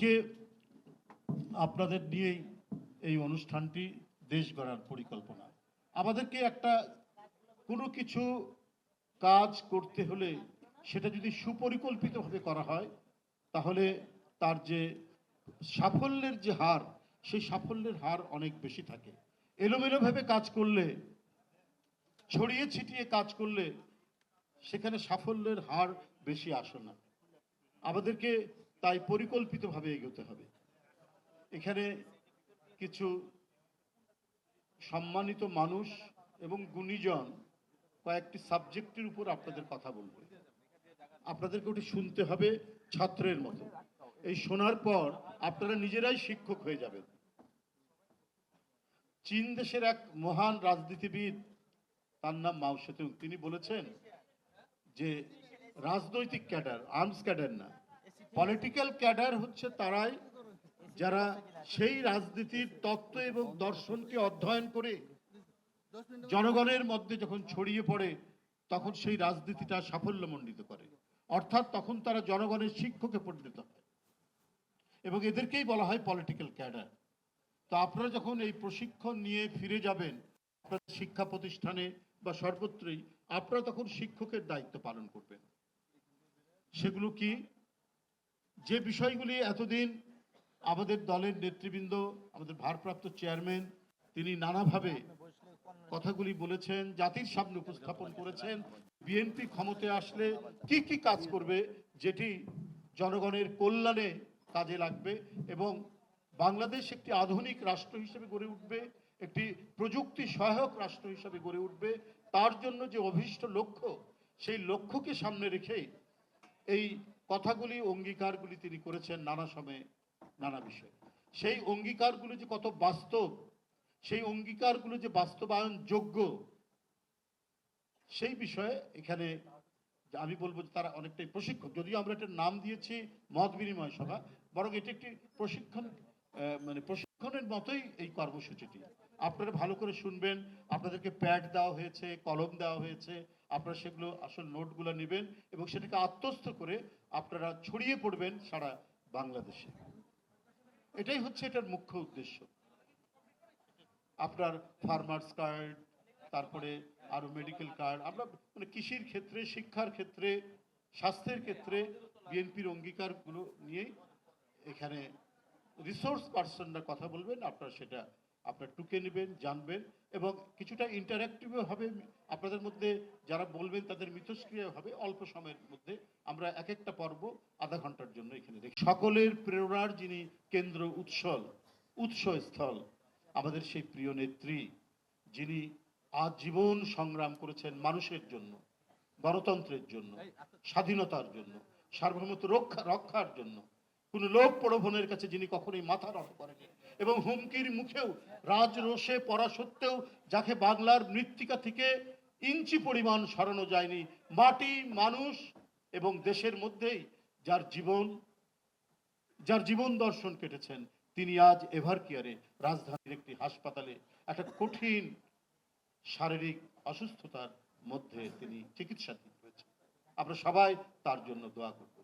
আজকে আপনাদের নিয়েই এই অনুষ্ঠানটি দেশ গড়ার পরিকল্পনা। আমাদেরকে একটা কোনো কিছু কাজ করতে হলে সেটা যদি সুপরিকল্পিতভাবে করা হয় তাহলে তার যে সাফল্যের যে হার, সেই সাফল্যের হার অনেক বেশি থাকে। এলোমেলোভাবে কাজ করলে, ছড়িয়ে ছিটিয়ে কাজ করলে সেখানে সাফল্যের হার বেশি আসে না। আমাদেরকে তাই পরিকল্পিতভাবে এগোতে হবে। এখানে কিছু সম্মানিত মানুষ এবং গুণীজন কয়েকটি সাবজেক্টের উপর আপনাদের কথা বলবে। আপনাদেরকে ওটি শুনতে হবে ছাত্রের মতো। এই শোনার পর আপনারা নিজেরাই শিক্ষক হয়ে যাবেন। চীন দেশের এক মহান রাজনীতিবিদ, তার নাম মাও সেতুং, তিনি বলেছেন যে রাজনৈতিক ক্যাডার, আর্মস ক্যাডার না, পলিটিক্যাল ক্যাডার হচ্ছে তারাই যারা সেই রাজনীতির তত্ত্ব এবং দর্শনকে অধ্যয়ন করে জনগণের মধ্যে যখন ছড়িয়ে পড়ে তখন সেই রাজনীতিটা সাফল্যমণ্ডিত করে, অর্থাৎ তখন তারা জনগণের শিক্ষকে পরিণত হয় এবং এদেরকেই বলা হয় পলিটিক্যাল ক্যাডার। তো আপনারা যখন এই প্রশিক্ষণ নিয়ে ফিরে যাবেন আপনাদের শিক্ষা প্রতিষ্ঠানে বা সর্বত্রই, আপনারা তখন শিক্ষকের দায়িত্ব পালন করবেন। সেগুলো কি? যে বিষয়গুলি এতদিন আমাদের দলের নেতৃবৃন্দ, আমাদের ভারপ্রাপ্ত চেয়ারম্যান, তিনি নানাভাবে কথাগুলি বলেছেন, জাতির সামনে উপস্থাপন করেছেন, বিএনপি ক্ষমতায় আসলে কি কি কাজ করবে যেটি জনগণের কল্যাণে কাজে লাগবে এবং বাংলাদেশ একটি আধুনিক রাষ্ট্র হিসেবে গড়ে উঠবে, একটি প্রযুক্তি সহায়ক রাষ্ট্র হিসেবে গড়ে উঠবে। তার জন্য যে অভীষ্ট লক্ষ্য, সেই লক্ষ্যকে সামনে রেখে এই কথাগুলি, অঙ্গীকারগুলি তিনি করেছেন নানা সময়ে নানা বিষয়ে। সেই অঙ্গীকারগুলো যে কত বাস্তব, সেই অঙ্গীকারগুলো যে বাস্তবায়ন যোগ্য, সেই বিষয়ে এখানে আমি বলবো যে তারা অনেকটাই প্রশিক্ষক। যদিও আমরা একটা নাম দিয়েছি মত বিনিময় সভা, বরং এটি একটি প্রশিক্ষণের মতোই এই কর্মসূচিটি। আপনারা ভালো করে শুনবেন, আপনাদেরকে প্যাড দেওয়া হয়েছে, কলম দেওয়া হয়েছে, আপনারা সেগুলো আসল নোটগুলো নেবেন এবং সেটাকে আত্মস্থ করে আপনারা ছড়িয়ে পড়বেন সারা বাংলাদেশে। এটাই হচ্ছে এটার মুখ্য উদ্দেশ্য। আপনার ফার্মার্স কার্ড, তারপরে আরো মেডিকেল কার্ড, আমরা মানে কৃষির ক্ষেত্রে, শিক্ষার ক্ষেত্রে, স্বাস্থ্যের ক্ষেত্রে বিএনপির অঙ্গীকারগুলো নিয়েই এখানে রিসোর্স পার্সনরা কথা বলবেন। আপনারা সেটা আপনার টুকে নেবেন, জানবেন এবং কিছুটা ইন্টারঅ্যাক্টিভ হবে। আপনাদের মধ্যে যারা বলবেন তাদের মিথস্ক্রিয়া হবে। অল্প সময়ের মধ্যে আমরা এক একটা পর্ব আধা ঘন্টার জন্য এখানে দেখি। সকলের প্রেরণার যিনি কেন্দ্র, উৎসস্থল, আমাদের সেই প্রিয় নেত্রী, যিনি আজীবন সংগ্রাম করেছেন মানুষের জন্য, গণতন্ত্রের জন্য, স্বাধীনতার জন্য, সার্বভৌমত্ব রক্ষার জন্য। কোন লোক প্রলোভনের কাছে যিনি কখনোই মাথা নত করেনি এবং হুমকির মুখেও রাজরোষে পড়া সত্ত্বেও যাকে বাংলার মৃত্তিকা থেকে ইঞ্চি পরিমাণ সরানো যায়নি, মাটি, মানুষ এবং দেশের মধ্যেই যার জীবন দর্শন কেটেছেন, তিনি আজ এভারকেয়ারে, রাজধানীর একটি হাসপাতালে একটা কঠিন শারীরিক অসুস্থতার মধ্যে তিনি চিকিৎসাধীন রয়েছেন। আমরা সবাই তার জন্য দোয়া করব।